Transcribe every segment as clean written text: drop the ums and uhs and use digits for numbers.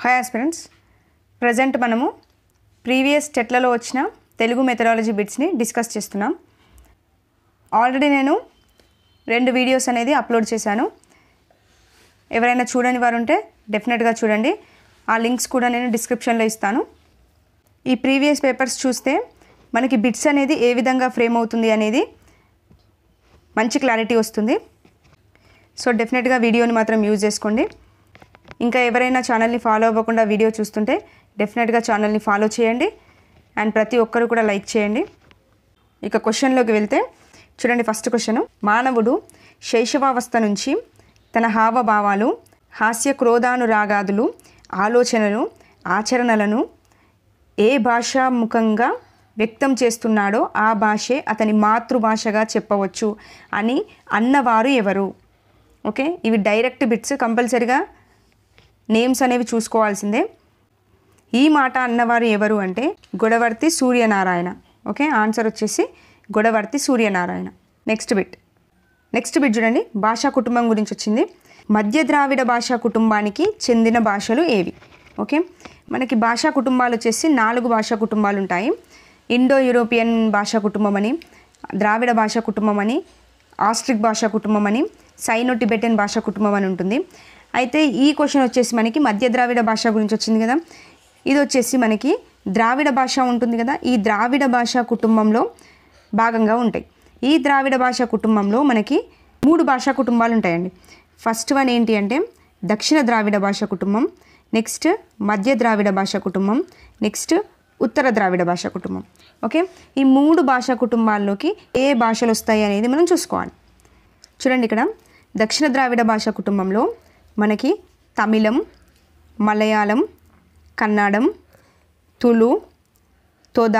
Hi aspirants, present మనము previous టెట్లలో వచ్చిన Telugu methodology బిట్స్ని discuss చేస్తున్నాం. ఆల్రెడీ నేను 2 వీడియోస్ అనేది అప్లోడ్ చేశాను. ఎవరైనా చూడని వారు ఉంటే డెఫినెట్గా చూడండి. ఆ లింక్స్ కూడా నేను డిస్క్రిప్షన్లో ఇస్తాను. ఈ ప్రీవియస్ పేపర్స్ చూస్తే మనకి బిట్స్ అనేది ఏ విధంగా ఫ్రేమ్ అవుతుంది అనేది మంచి క్లారిటీ వస్తుంది. సో డెఫినెట్గా వీడియోని మాత్రం యూజ్ చేసుకోండి. ఇంకా ఎవరైనా ఛానల్ని ఫాలో అవ్వకుండా వీడియో చూస్తుంటే డెఫినెట్గా ఛానల్ని ఫాలో చేయండి అండ్ ప్రతి ఒక్కరు కూడా లైక్ చేయండి. ఇక క్వశ్చన్లోకి వెళ్తే చూడండి, ఫస్ట్ క్వశ్చన్. మానవుడు శైశవావస్థ నుంచి తన హావభావాలు, హాస్య క్రోధానురాగాదులు, ఆలోచనలు, ఆచరణలను ఏ భాషాముఖంగా వ్యక్తం చేస్తున్నాడో ఆ భాషే అతని మాతృభాషగా చెప్పవచ్చు అని అన్నవారు ఎవరు? ఓకే, ఇవి డైరెక్ట్ బిట్స్, కంపల్సరిగా నేమ్స్ అనేవి చూసుకోవాల్సిందే. ఈ మాట అన్నవారు ఎవరు అంటే గొడవర్తి సూర్యనారాయణ. ఓకే, ఆన్సర్ వచ్చేసి గొడవర్తి సూర్యనారాయణ. నెక్స్ట్ బిట్ చూడండి, భాషా కుటుంబం గురించి వచ్చింది. మధ్య ద్రావిడ భాషా కుటుంబానికి చెందిన భాషలు ఏవి? ఓకే, మనకి భాషా కుటుంబాలు వచ్చేసి 4 భాషా కుటుంబాలు ఉంటాయి. ఇండో యూరోపియన్ భాషా కుటుంబం అని, ద్రావిడ భాషా కుటుంబం అని, ఆస్ట్రిక్ భాషా కుటుంబం అని, సైనో టిబెటన్ భాషా కుటుంబం అని ఉంటుంది. అయితే ఈ క్వశ్చన్ వచ్చేసి మనకి మధ్య ద్రావిడ భాష గురించి వచ్చింది కదా. ఇది వచ్చేసి మనకి ద్రావిడ భాష ఉంటుంది కదా, ఈ ద్రావిడ భాషా కుటుంబంలో భాగంగా ఉంటాయి. ఈ ద్రావిడ భాషా కుటుంబంలో మనకి 3 భాషా కుటుంబాలు ఉంటాయండి. ఫస్ట్ వన్ ఏంటి అంటే దక్షిణ ద్రావిడ భాషా కుటుంబం, నెక్స్ట్ మధ్య ద్రావిడ భాషా కుటుంబం, నెక్స్ట్ ఉత్తర ద్రావిడ భాషా కుటుంబం. ఓకే, ఈ 3 భాషా కుటుంబాల్లోకి ఏ భాషలు వస్తాయి అనేది మనం చూసుకోవాలి. చూడండి, ఇక్కడ దక్షిణ ద్రావిడ భాషా కుటుంబంలో మనకి తమిళం, మలయాళం, కన్నడం, తులు, తొద,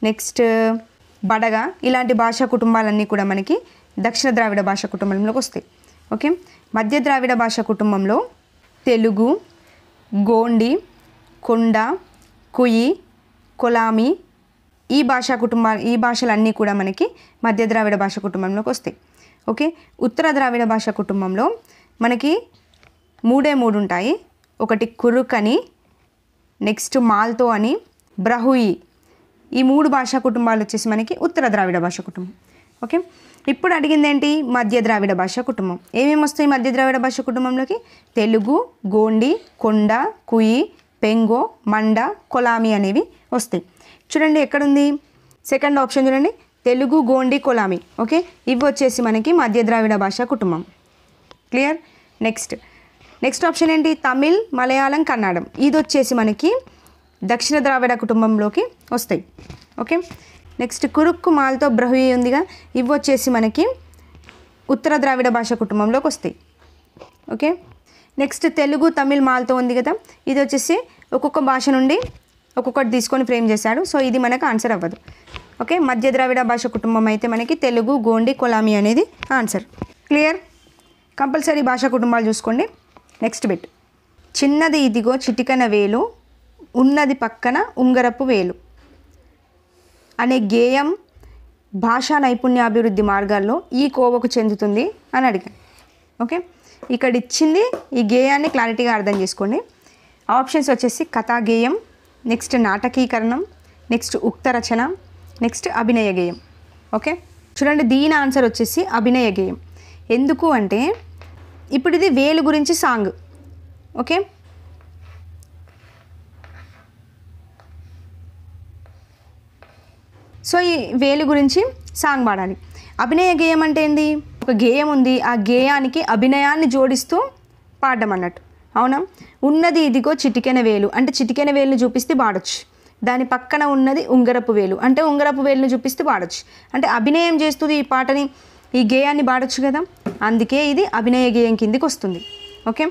నెక్స్ట్ బడగ, ఇలాంటి భాషా కుటుంబాలన్నీ కూడా మనకి దక్షిణ ద్రావిడ భాషా కుటుంబంలోకి వస్తాయి. ఓకే, మధ్య ద్రావిడ భాషా కుటుంబంలో తెలుగు, గోండి, కొండ, కుయి, కొలామి, ఈ భాషలన్నీ కూడా మనకి మధ్య ద్రావిడ భాషా కుటుంబంలోకి వస్తాయి. ఓకే, ఉత్తర ద్రావిడ భాషా కుటుంబంలో మనకి 3 ఉంటాయి. ఒకటి కురుక్ అని, నెక్స్ట్ మాల్తో అని, బ్రహుయి. ఈ 3 భాషా కుటుంబాలు వచ్చేసి మనకి ఉత్తర ద్రావిడ భాషా కుటుంబం. ఓకే, ఇప్పుడు అడిగింది ఏంటి? మధ్య ద్రావిడ భాషా కుటుంబం. ఏమేమి వస్తాయి మధ్య ద్రావిడ భాషా కుటుంబంలోకి? తెలుగు, గోండి, కొండ, కుయి, పెంగో, మండ, కొలామి అనేవి వస్తాయి. చూడండి ఎక్కడుంది? సెకండ్ ఆప్షన్ చూడండి, తెలుగు, గోండి, కొలామి. ఓకే, ఇవి వచ్చేసి మనకి మధ్య ద్రావిడ భాషా కుటుంబం. క్లియర్? నెక్స్ట్ ఆప్షన్ ఏంటి? తమిళ్, మలయాళం, కన్నడం. ఇది వచ్చేసి మనకి దక్షిణ ద్రావిడ కుటుంబంలోకి వస్తాయి. ఓకే, నెక్స్ట్ కురుక్కు, మాల్తో, బ్రహుయి ఉందిగా, ఇవి వచ్చేసి మనకి ఉత్తర ద్రావిడ భాషా కుటుంబంలోకి వస్తాయి. ఓకే, నెక్స్ట్ తెలుగు, తమిళ్, మాల్తో ఉంది కదా, ఇది వచ్చేసి ఒక్కొక్క భాష నుండి ఒక్కొక్కటి తీసుకొని ఫ్రేమ్ చేశాడు. సో ఇది మనకు ఆన్సర్ అవ్వదు. ఓకే, మధ్య ద్రావిడ భాషా కుటుంబం అయితే మనకి తెలుగు, గోండి, కొలామి అనేది ఆన్సర్. క్లియర్? కంపల్సరీ భాషా కుటుంబాలు చూసుకోండి. నెక్స్ట్ బిట్, చిన్నది ఇదిగో చిటికన వేలు, ఉన్నది పక్కన ఉంగరపు వేలు అనే గేయం భాషా నైపుణ్యాభివృద్ధి మార్గాల్లో ఈ కోవకు చెందుతుంది అని అడిగాను. ఓకే, ఇక్కడ ఇచ్చింది ఈ గేయాన్ని క్లారిటీగా అర్థం చేసుకోండి. ఆప్షన్స్ వచ్చేసి కథా గేయం, నెక్స్ట్ నాటకీకరణం, నెక్స్ట్ ఉక్త రచన, నెక్స్ట్ అభినయ గేయం. ఓకే, చూడండి దీని ఆన్సర్ వచ్చేసి అభినయ గేయం. ఎందుకు అంటే ఇప్పుడు ఇది వేలు గురించి సాంగ్. ఓకే, సో ఈ వేలు గురించి సాంగ్ పాడాలి. అభినయ గేయం అంటే ఏంది? ఒక గేయం ఉంది, ఆ గేయానికి అభినయాన్ని జోడిస్తూ పాడడం అన్నట్టు. అవునా? ఉన్నది ఇదిగో చిటికెన వేలు అంటే చిటికెన వేలుని చూపిస్తే పాడొచ్చు. దాని పక్కన ఉన్నది ఉంగరపు వేలు అంటే ఉంగరపు వేలుని చూపిస్తే పాడొచ్చు. అంటే అభినయం చేస్తుంది ఈ పాటని, ఈ గేయాన్ని పాడొచ్చు కదా, అందుకే ఇది అభినయ గేయం కిందికి వస్తుంది. ఓకే,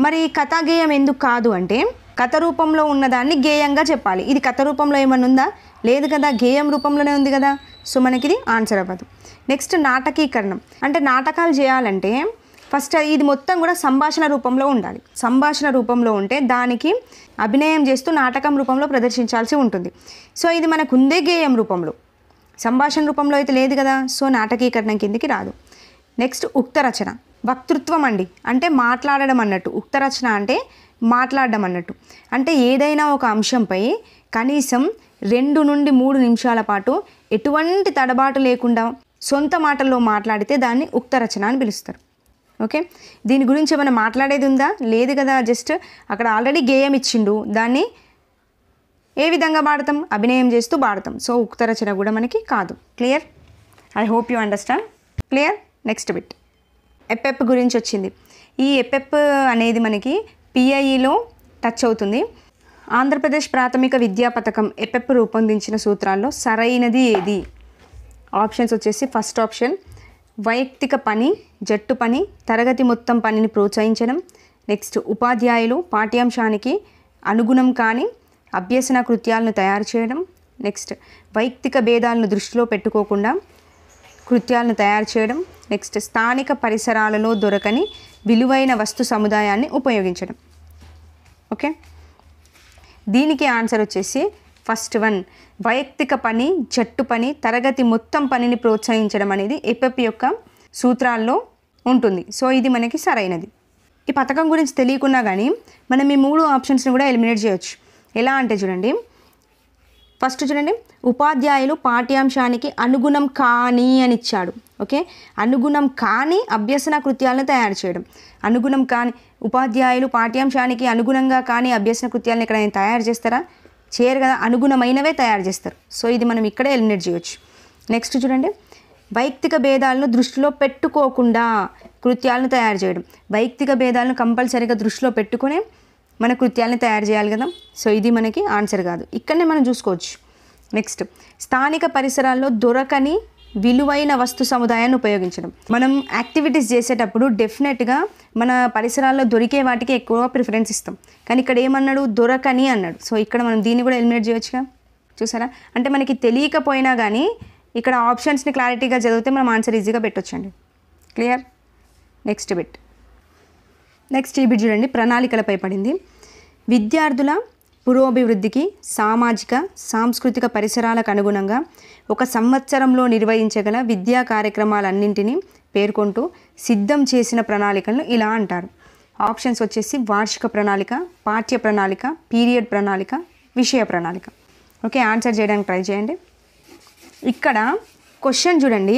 మరి కథా గేయం ఎందుకు కాదు అంటే కథ రూపంలో ఉన్నదాన్ని గేయంగా చెప్పాలి. ఇది కథ రూపంలో ఏమన్నా ఉందా? లేదు కదా, గేయం రూపంలోనే ఉంది కదా. సో మనకి ఇది ఆన్సర్ అవ్వదు. నెక్స్ట్ నాటకీకరణం అంటే నాటకాలు చేయాలంటే ఫస్ట్ ఇది మొత్తం కూడా సంభాషణ రూపంలో ఉండాలి. సంభాషణ రూపంలో ఉంటే దానికి అభినయం చేస్తూ నాటకం రూపంలో ప్రదర్శించాల్సి ఉంటుంది. సో ఇది మనకు ఉందే గేయం రూపంలో, సంభాషణ రూపంలో అయితే లేదు కదా. సో నాటకీకరణం కిందికి రాదు. నెక్స్ట్ ఉక్త రచన. వక్తృత్వం అండి, అంటే మాట్లాడడం అన్నట్టు. ఉక్తరచన అంటే మాట్లాడడం అన్నట్టు. అంటే ఏదైనా ఒక అంశంపై కనీసం 2 నుండి 3 నిమిషాల పాటు ఎటువంటి తడబాటు లేకుండా సొంత మాటల్లో మాట్లాడితే దాన్ని ఉక్తరచన అని పిలుస్తారు. ఓకే, దీని గురించి ఏమైనా మాట్లాడేది ఉందా? లేదు కదా. జస్ట్ అక్కడ ఆల్రెడీ గేయం ఇచ్చిండు, దాన్ని ఏ విధంగా పాడతాం? అభినయం చేస్తూ పాడతాం. సో ఉక్తరచన కూడా మనకి కాదు. Clear? I hope you understand. Clear? Next bit. ఎప్ఎప్ గురించి వచ్చింది. ఈ ఎప్ఎప్ అనేది మనకి పిఐఈలో టచ్ అవుతుంది. ఆంధ్రప్రదేశ్ ప్రాథమిక విద్యా పథకం ఎప్ఎప్ రూపొందించిన సూత్రాల్లో సరైనది ఏది? ఆప్షన్స్ వచ్చేసి ఫస్ట్ ఆప్షన్ వైయక్తిక పని, జట్టు పని, తరగతి మొత్తం పనిని ప్రోత్సహించడం. నెక్స్ట్ ఉపాధ్యాయులు పాఠ్యాంశానికి అనుగుణం కాని అభ్యసన కృత్యాలను తయారు చేయడం. నెక్స్ట్ వైయక్తిక భేదాలను దృష్టిలో పెట్టుకోకుండా కృత్యాలను తయారు చేయడం. నెక్స్ట్ స్థానిక పరిసరాలలో దొరకని విలువైన వస్తు సముదాయాన్ని ఉపయోగించడం. ఓకే, దీనికి ఆన్సర్ వచ్చేసి ఫస్ట్ వన్ వైయక్తిక పని, జట్టు పని, తరగతి మొత్తం పనిని ప్రోత్సహించడం అనేది ఎప్ఎప్ యొక్క సూత్రాల్లో ఉంటుంది. సో ఇది మనకి సరైనది. ఈ పథకం గురించి తెలియకున్నా కానీ మనం ఈ 3 ఆప్షన్స్ని కూడా ఎలిమినేట్ చేయొచ్చు. ఎలా అంటే చూడండి, ఫస్ట్ చూడండి, ఉపాధ్యాయులు పాఠ్యాంశానికి అనుగుణం కాని అని ఇచ్చాడు. ఓకే, అనుగుణం కాని అభ్యసన కృత్యాలను తయారు చేయడం. అనుగుణం కాని ఉపాధ్యాయులు పాఠ్యాంశానికి అనుగుణంగా కానీ అభ్యసన కృత్యాలను ఇక్కడ తయారు చేస్తారా? చేయరు కదా. అనుగుణమైనవే తయారు చేస్తారు. సో ఇది మనం ఇక్కడే ఎలిమినేట్ చేయొచ్చు. నెక్స్ట్ చూడండి, వైయక్తిక భేదాలను దృష్టిలో పెట్టుకోకుండా కృత్యాలను తయారు చేయడం. వైయక్తిక భేదాలను కంపల్సరీగా దృష్టిలో పెట్టుకునే మన కృత్యాలను తయారు చేయాలి కదా. సో ఇది మనకి ఆన్సర్ కాదు. ఇక్కడనే మనం చూసుకోవచ్చు. నెక్స్ట్ స్థానిక పరిసరాల్లో దొరకని విలువైన వస్తు సముదాయాన్ని ఉపయోగించడం. మనం యాక్టివిటీస్ చేసేటప్పుడు డెఫినెట్గా మన పరిసరాల్లో దొరికే వాటికి ఎక్కువ ప్రిఫరెన్స్ ఇస్తాం. కానీ ఇక్కడ ఏమన్నాడు? దొరకని అన్నాడు. సో ఇక్కడ మనం దీన్ని కూడా ఎలిమినేట్ చేయొచ్చుగా. చూసారా? అంటే మనకి తెలియకపోయినా కానీ ఇక్కడ ఆప్షన్స్ని క్లారిటీగా చదివితే మనం ఆన్సర్ ఈజీగా పెట్టొచ్చండి. క్లియర్? Next bit. నెక్స్ట్ ఈ బిట్ చూడండి, ప్రణాళికలపై పడింది. విద్యార్థుల పురోభివృద్ధికి సామాజిక సాంస్కృతిక పరిసరాలకు అనుగుణంగా ఒక సంవత్సరంలో నిర్వహించగల విద్యా కార్యక్రమాలన్నింటినీ పేర్కొంటూ సిద్ధం చేసిన ప్రణాళికలను ఇలా అంటారు. ఆప్షన్స్ వచ్చేసి వార్షిక ప్రణాళిక, పాఠ్య ప్రణాళిక, పీరియడ్ ప్రణాళిక, విషయ ప్రణాళిక. ఓకే, ఆన్సర్ చేయడానికి ట్రై చేయండి. ఇక్కడ క్వశ్చన్ చూడండి,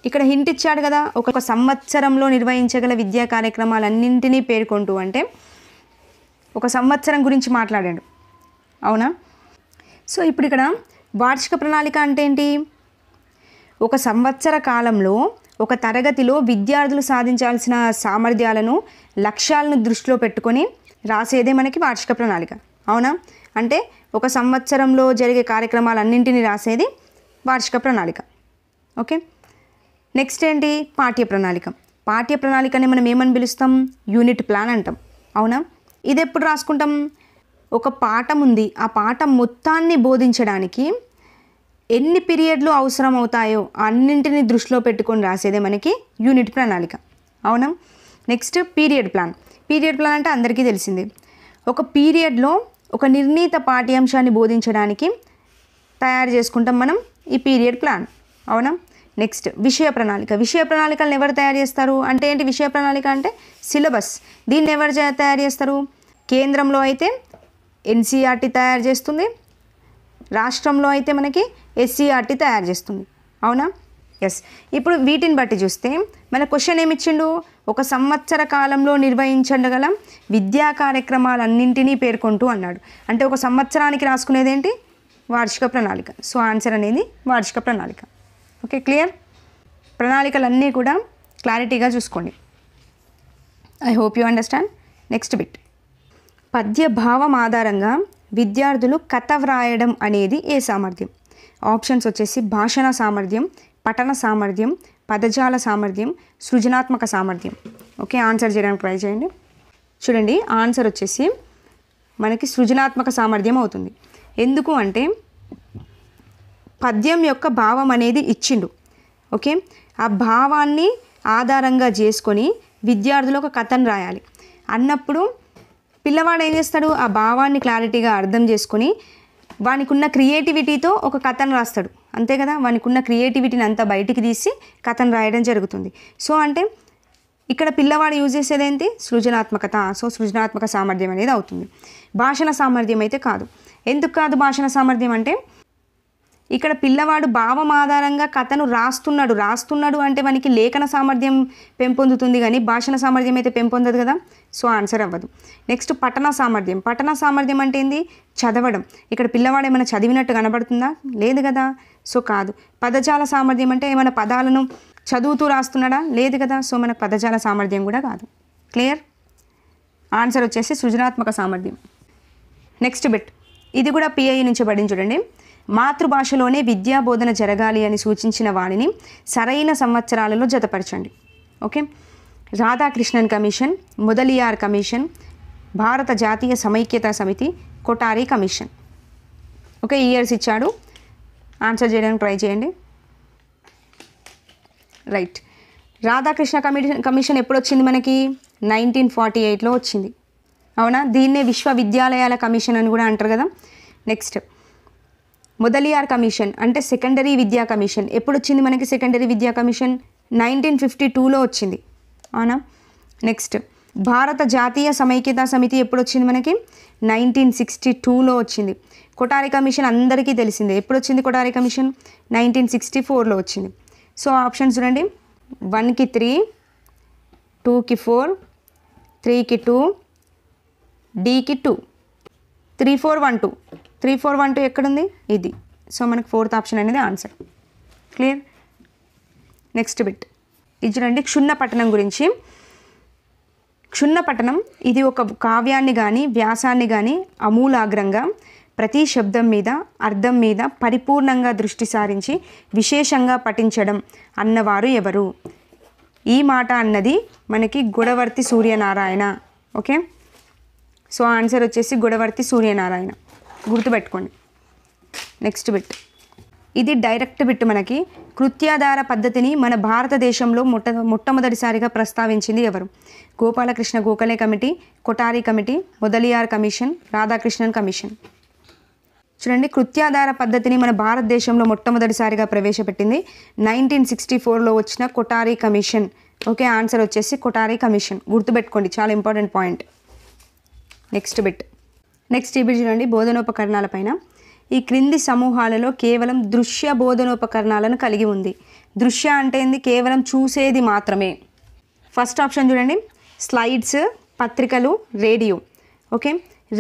ఇక్కడ హింట్ ఇచ్చాడు కదా, ఒక సంవత్సరంలో నిర్వహించగల విద్యా కార్యక్రమాలన్నింటినీ పేర్కొంటూ అంటే ఒక సంవత్సరం గురించి మాట్లాడాడు. అవునా? సో ఇప్పుడు ఇక్కడ వార్షిక ప్రణాళిక అంటే ఏంటి? ఒక సంవత్సర కాలంలో ఒక తరగతిలో విద్యార్థులు సాధించాల్సిన సామర్థ్యాలను, లక్ష్యాలను దృష్టిలో పెట్టుకొని రాసేదే మనకి వార్షిక ప్రణాళిక. అవునా? అంటే ఒక సంవత్సరంలో జరిగే కార్యక్రమాలన్నింటినీ రాసేది వార్షిక ప్రణాళిక. ఓకే, నెక్స్ట్ ఏంటి? పాఠ్య ప్రణాళిక. పాఠ్య ప్రణాళికని మనం ఏమని పిలుస్తాం? యూనిట్ ప్లాన్ అంటాం. అవునా? ఇది ఎప్పుడు రాసుకుంటాం? ఒక పాఠం ఉంది, ఆ పాఠం మొత్తాన్ని బోధించడానికి ఎన్ని పీరియడ్లు అవసరం అవుతాయో అన్నింటినీ దృష్టిలో పెట్టుకొని రాసేదే మనకి యూనిట్ ప్రణాళిక. అవునా? Next period plan. Period plan అంటే అందరికీ తెలిసింది. ఒక పీరియడ్లో ఒక నిర్ణీత పాఠ్యాంశాన్ని బోధించడానికి తయారు చేసుకుంటాం మనం ఈ పీరియడ్ ప్లాన్. అవునా? నెక్స్ట్ విషయ ప్రణాళిక. విషయ ప్రణాళికలను ఎవరు తయారు చేస్తారు? అంటే ఏంటి విషయ ప్రణాళిక అంటే? సిలబస్. దీన్ని ఎవరు తయారు చేస్తారు? కేంద్రంలో అయితే ఎన్సీఆర్టీ తయారు చేస్తుంది, రాష్ట్రంలో అయితే మనకి ఎస్సీఆర్టీ తయారు చేస్తుంది. అవునా? ఎస్. ఇప్పుడు వీటిని బట్టి చూస్తే మన క్వశ్చన్ ఏమిచ్చిండు? ఒక సంవత్సర కాలంలో నిర్వహించగల విద్యా కార్యక్రమాలన్నింటినీ పేర్కొంటూ అన్నాడు. అంటే ఒక సంవత్సరానికి రాసుకునేది ఏంటి? వార్షిక ప్రణాళిక. సో ఆన్సర్ అనేది వార్షిక ప్రణాళిక. Okay, clear? ప్రణాళికలన్నీ కూడా క్లారిటీగా చూసుకోండి. I hope you understand. Next bit. పద్య భావం ఆధారంగా విద్యార్థులు కథ వ్రాయడం అనేది ఏ సామర్థ్యం? ఆప్షన్స్ వచ్చేసి భాషణ సామర్థ్యం, పఠన సామర్థ్యం, పదజాల సామర్థ్యం, సృజనాత్మక సామర్థ్యం. ఓకే, ఆన్సర్ చేయడానికి ట్రై చేయండి. చూడండి, ఆన్సర్ వచ్చేసి మనకి సృజనాత్మక సామర్థ్యం అవుతుంది. ఎందుకు అంటే పద్యం యొక్క భావం అనేది ఇచ్చిండు. ఓకే, ఆ భావాన్ని ఆధారంగా చేసుకొని విద్యార్థులు ఒక కథను రాయాలి అన్నప్పుడు పిల్లవాడు ఏం చేస్తాడు? ఆ భావాన్ని క్లారిటీగా అర్థం చేసుకొని వానికి ఉన్న క్రియేటివిటీతో ఒక కథను రాస్తాడు. అంతే కదా, వానికి ఉన్న క్రియేటివిటీని అంతా బయటికి తీసి కథను రాయడం జరుగుతుంది. సో అంటే ఇక్కడ పిల్లవాడు యూజ్ చేసేది ఏంటి? సృజనాత్మకత. సో సృజనాత్మక సామర్థ్యం అనేది అవుతుంది. భాషణ సామర్థ్యం అయితే కాదు. ఎందుకు కాదు భాషణ సామర్థ్యం అంటే, ఇక్కడ పిల్లవాడు భావం ఆధారంగా కథను రాస్తున్నాడు అంటే మనకి లేఖన సామర్థ్యం పెంపొందుతుంది కానీ భాషణ సామర్థ్యం అయితే పెంపొందదు కదా. సో ఆన్సర్ అవ్వదు. నెక్స్ట్ పఠన సామర్థ్యం అంటే ఏంది? చదవడం. ఇక్కడ పిల్లవాడు ఏమైనా చదివినట్టు కనబడుతుందా? లేదు కదా. సో కాదు. పదజాల సామర్థ్యం అంటే ఏమైనా పదాలను చదువుతూ రాస్తున్నాడా? లేదు కదా. సో మనకు పదజాల సామర్థ్యం కూడా కాదు. క్లియర్? ఆన్సర్ వచ్చేసి సృజనాత్మక సామర్థ్యం. నెక్స్ట్ బిట్, ఇది కూడా పిఐ నుంచి పడింది చూడండి. మాతృభాషలోనే విద్యా బోధన జరగాలి అని సూచించిన వాడిని సరైన సంవత్సరాలలో జతపరచండి. Okay, Radhakrishnan commission, Mudaliar commission, భారత జాతీయ సమైక్యతా సమితి, కొఠారి కమిషన్. ఓకే, ఇయర్స్ ఇచ్చాడు, ఆన్సర్ చేయడానికి ట్రై చేయండి. రైట్. రాధాకృష్ణ కమిషన్ ఎప్పుడు వచ్చింది మనకి? 1948లో వచ్చింది. అవునా? దీన్నే విశ్వవిద్యాలయాల కమిషన్ అని కూడా అంటారు కదా. నెక్స్ట్ మొదలియార్ కమిషన్ అంటే సెకండరీ విద్యా కమిషన్. ఎప్పుడు వచ్చింది మనకి సెకండరీ విద్యా కమిషన్? 1952లో వచ్చింది. అవునా? నెక్స్ట్ భారత జాతీయ సమైక్యతా సమితి ఎప్పుడు వచ్చింది మనకి? 1962లో వచ్చింది. కొఠారి కమిషన్ అందరికీ తెలిసిందే. ఎప్పుడు వచ్చింది కొఠారి కమిషన్? 1964లో వచ్చింది. సో ఆప్షన్స్ చూడండి, 1కి 3, 2కి 4, 3కి 2, డీకి 2, 3, 4, 1, 2. 3, 4, 1, 2 ఎక్కడుంది? ఇది. సో మనకు 4th ఆప్షన్ అనేది ఆన్సర్. క్లియర్? నెక్స్ట్ బిట్, ఇది చూడండి, క్షుణ్ణ పఠనం గురించి. క్షుణ్ణ పఠనం ఇది ఒక కావ్యాన్ని కానీ వ్యాసాన్ని కానీ అమూలాగ్రంగా ప్రతి శబ్దం మీద అర్థం మీద పరిపూర్ణంగా దృష్టి సారించి విశేషంగా పఠించడం అన్నవారు ఎవరు? ఈ మాట అన్నది మనకి Gudavarthi Suryanarayana. Okay, so answer వచ్చేసి గుడవర్తి సూర్యనారాయణ, గుర్తుపెట్టుకోండి. నెక్స్ట్ బిట్, ఇది డైరెక్ట్ బిట్. మనకి కృత్యాధార పద్ధతిని మన భారతదేశంలో మొట్టమొదటిసారిగా ప్రస్తావించింది ఎవరు? Gopalakrishna Gokhale committee, Kothari committee, Mudaliar commission, Radhakrishnan commission. చూడండి, కృత్యాధార పద్ధతిని మన భారతదేశంలో మొట్టమొదటిసారిగా ప్రవేశపెట్టింది 1964లో వచ్చిన కొఠారి కమిషన్. ఓకే, ఆన్సర్ వచ్చేసి కొఠారి కమిషన్, గుర్తుపెట్టుకోండి, చాలా important point. Next bit, next ఈ బిట్ చూడండి, బోధనోపకరణాల పైన. ఈ క్రింది సమూహాలలో కేవలం దృశ్య బోధనోపకరణాలను కలిగి ఉంది. దృశ్య అంటే ఏంది? కేవలం చూసేది మాత్రమే. ఫస్ట్ ఆప్షన్ చూడండి, స్లైడ్స్, పత్రికలు, రేడియో. ఓకే,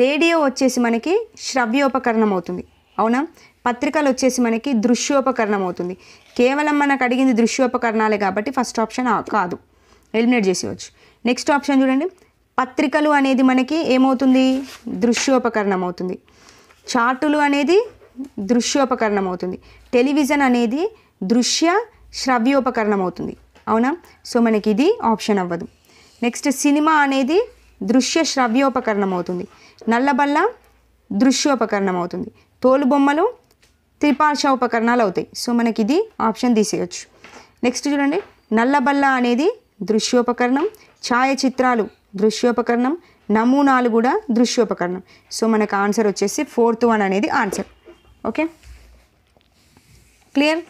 రేడియో వచ్చేసి మనకి శ్రవ్యోపకరణం అవుతుంది. అవునా? పత్రికలు వచ్చేసి మనకి దృశ్యోపకరణం అవుతుంది. కేవలం మనకు అడిగింది దృశ్యోపకరణాలే కాబట్టి ఫస్ట్ ఆప్షన్ కాదు, ఎలిమినేట్ చేసేవచ్చు. నెక్స్ట్ ఆప్షన్ చూడండి, పత్రికలు అనేది మనకి ఏమవుతుంది? దృశ్యోపకరణం అవుతుంది. చార్టులు అనేది దృశ్యోపకరణం అవుతుంది. టెలివిజన్ అనేది దృశ్య శ్రవ్యోపకరణం అవుతుంది. అవునా? సో మనకి ఇది ఆప్షన్ అవ్వదు. నెక్స్ట్ సినిమా అనేది దృశ్య శ్రవ్యోపకరణం అవుతుంది. నల్లబల్ల దృశ్యోపకరణం అవుతుంది. తోలుబొమ్మలు త్రిపార్శ్వ ఉపకరణాలు అవుతాయి. సో మనకి ఇది ఆప్షన్ తీసేయచ్చు. నెక్స్ట్ చూడండి, నల్లబల్ల అనేది దృశ్యోపకరణం, ఛాయాచిత్రాలు దృశ్యోపకరణం, నమూనాలు కూడా దృశ్యోపకరణం. సో మనకు ఆన్సర్ వచ్చేసి 4th వన్ అనేది ఆన్సర్. Okay, clear?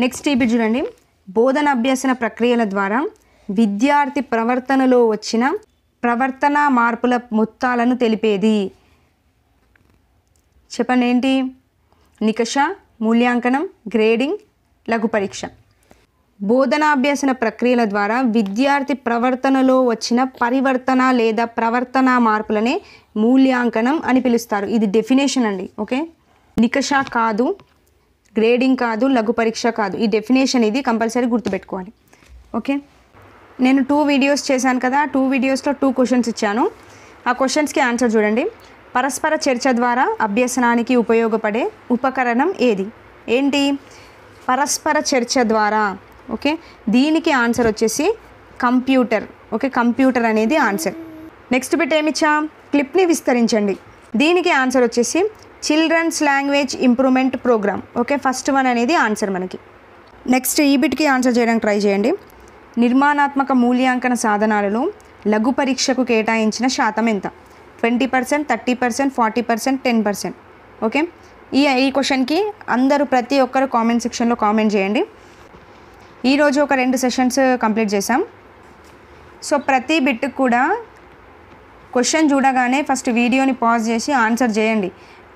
నెక్స్ట్ ఈ బిట్ చూడండి, బోధన అభ్యసన ప్రక్రియల ద్వారా విద్యార్థి ప్రవర్తనలో వచ్చిన ప్రవర్తన మార్పుల మొత్తాలను తెలిపేది. చెప్పండి ఏంటి? నికష, మూల్యాంకనం, గ్రేడింగ్, లఘు పరీక్ష. బోధనాభ్యసన ప్రక్రియల ద్వారా విద్యార్థి ప్రవర్తనలో వచ్చిన పరివర్తన లేదా ప్రవర్తన మార్పులనే మూల్యాంకనం అని పిలుస్తారు. ఇది డెఫినేషన్ అండి. ఓకే, నికష కాదు, గ్రేడింగ్ కాదు, లఘు పరీక్ష కాదు. ఈ డెఫినేషన్ ఇది కంపల్సరీ గుర్తుపెట్టుకోవాలి. ఓకే, నేను 2 వీడియోస్ చేశాను కదా, 2 వీడియోస్లో 2 క్వశ్చన్స్ ఇచ్చాను. ఆ క్వశ్చన్స్కి ఆన్సర్ చూడండి. పరస్పర చర్చ ద్వారా అభ్యసనానికి ఉపయోగపడే ఉపకరణం ఏది? ఏంటి? పరస్పర చర్చ ద్వారా. ఓకే, దీనికి ఆన్సర్ వచ్చేసి కంప్యూటర్. ఓకే, కంప్యూటర్ అనేది ఆన్సర్. నెక్స్ట్ బిట్ ఏమిచ్చా? క్లిప్ని విస్తరించండి. దీనికి ఆన్సర్ వచ్చేసి children's language improvement programme. Okay, first one అనేది ఆన్సర్ మనకి. నెక్స్ట్ ఈ బిట్కి ఆన్సర్ చేయడానికి ట్రై చేయండి. నిర్మాణాత్మక మూల్యాంకన సాధనాలలో లఘు పరీక్షకు కేటాయించిన శాతం ఎంత? 20%, 30%, 40%, 10%. ఓకే, ఈ క్వశ్చన్కి అందరూ ప్రతి ఒక్కరు కామెంట్ సెక్షన్లో కామెంట్ చేయండి. ఈరోజు ఒక 2 సెషన్స్ కంప్లీట్ చేసాం. సో ప్రతి బిట్కి కూడా క్వశ్చన్ చూడగానే ఫస్ట్ వీడియోని పాజ్ చేసి ఆన్సర్ చేయండి.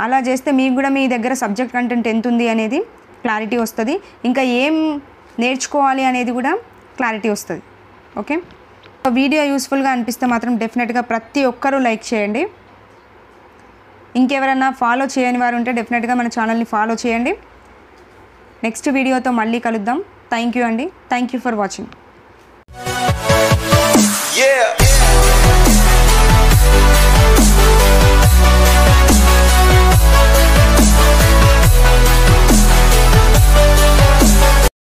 అలా చేస్తే మీకు కూడా మీ దగ్గర సబ్జెక్ట్ కంటెంట్ ఎంత ఉంది అనేది క్లారిటీ వస్తుంది. ఇంకా ఏం నేర్చుకోవాలి అనేది కూడా క్లారిటీ వస్తుంది. ఓకే, వీడియో యూస్ఫుల్గా అనిపిస్తే మాత్రం డెఫినెట్గా ప్రతి ఒక్కరూ లైక్ చేయండి. ఇంకెవరైనా ఫాలో చేయని వారు ఉంటే డెఫినెట్గా మన ఛానల్ని ఫాలో చేయండి. నెక్స్ట్ వీడియోతో మళ్ళీ కలుద్దాం. థ్యాంక్ యూ అండి. Thank you for watching.